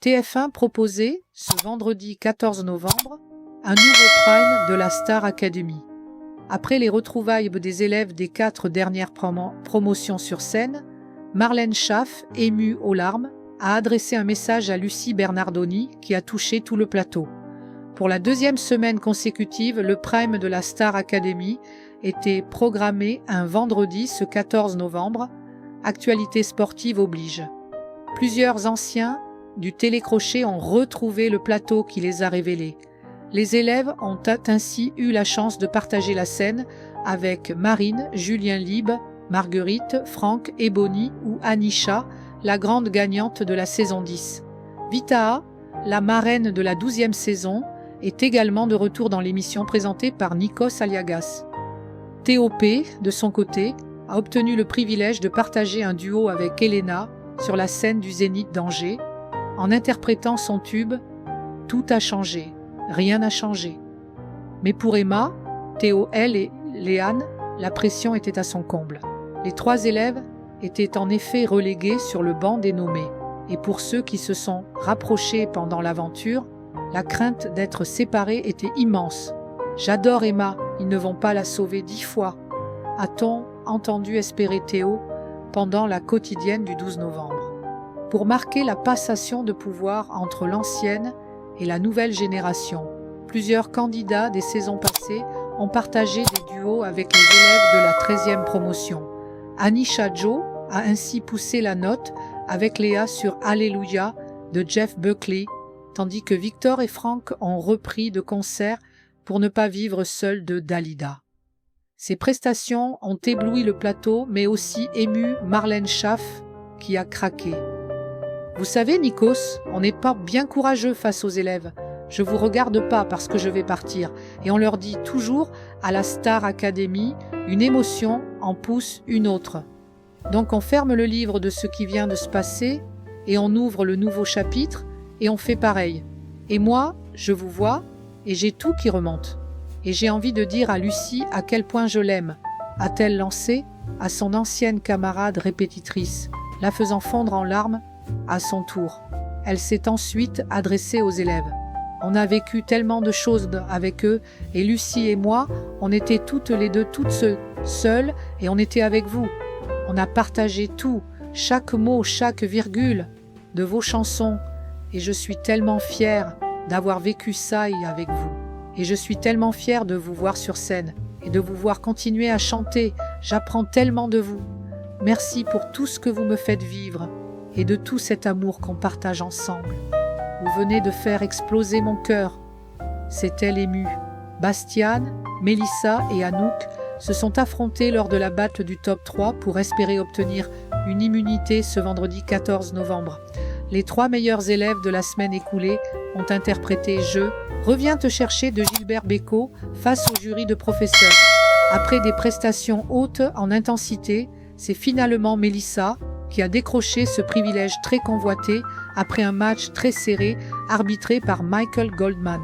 TF1 proposait, ce vendredi 14 novembre, un nouveau prime de la Star Academy. Après les retrouvailles des élèves des 4 dernières promotions sur scène, Marlène Schaff, émue aux larmes, a adressé un message à Lucie Bernardoni qui a touché tout le plateau. Pour la 2e semaine consécutive, le prime de la Star Academy était programmé un vendredi ce 14 novembre. Actualité sportive oblige. Plusieurs anciens du télécrochet ont retrouvé le plateau qui les a révélés. Les élèves ont ainsi eu la chance de partager la scène avec Marine, Julien Lieb, Marguerite, Franck, Ebony ou Anisha, la grande gagnante de la saison 10. Vitaha, la marraine de la 12e saison, est également de retour dans l'émission présentée par Nikos Aliagas. TOP, de son côté, a obtenu le privilège de partager un duo avec Elena sur la scène du Zénith d'Angers, en interprétant son tube « Tout a changé, rien n'a changé ». Mais pour Emma, Théo L et Léane, la pression était à son comble. Les 3 élèves étaient en effet relégués sur le banc des nommés, et pour ceux qui se sont rapprochés pendant l'aventure, la crainte d'être séparés était immense. « J'adore Emma, ils ne vont pas la sauver 10 fois », a-t-on entendu espérer Théo pendant la quotidienne du 12 novembre. Pour marquer la passation de pouvoir entre l'ancienne et la nouvelle génération, plusieurs candidats des saisons passées ont partagé des duos avec les élèves de la 13e promotion. Anisha Joe a ainsi poussé la note avec Léa sur Alléluia de Jeff Buckley, tandis que Victor et Franck ont repris de concert Pour ne pas vivre seul de Dalida. Ces prestations ont ébloui le plateau, mais aussi ému Marlène Schaff, qui a craqué. « Vous savez, Nikos, on n'est pas bien courageux face aux élèves. Je vous regarde pas parce que je vais partir. Et on leur dit toujours, à la Star Academy, une émotion en pousse une autre. Donc on ferme le livre de ce qui vient de se passer, et on ouvre le nouveau chapitre, et on fait pareil. Et moi, je vous vois, et j'ai tout qui remonte. Et j'ai envie de dire à Lucie à quel point je l'aime, a-t-elle lancé à son ancienne camarade répétitrice, la faisant fondre en larmes à son tour. Elle s'est ensuite adressée aux élèves. On a vécu tellement de choses avec eux, et Lucie et moi, on était toutes les deux toutes seules, et on était avec vous. On a partagé tout, chaque mot, chaque virgule de vos chansons, et je suis tellement fière d'avoir vécu ça avec vous. Et je suis tellement fière de vous voir sur scène et de vous voir continuer à chanter. J'apprends tellement de vous. Merci pour tout ce que vous me faites vivre et de tout cet amour qu'on partage ensemble. Vous venez de faire exploser mon cœur. C'est-elle émue. Bastiane, Mélissa et Anouk se sont affrontés lors de la battle du top 3 pour espérer obtenir une immunité ce vendredi 14 novembre. Les 3 meilleurs élèves de la semaine écoulée ont interprété « Je reviens te chercher » de Gilbert Bécaud face au jury de professeurs. Après des prestations hautes en intensité, c'est finalement Mélissa qui a décroché ce privilège très convoité après un match très serré arbitré par Michael Goldman.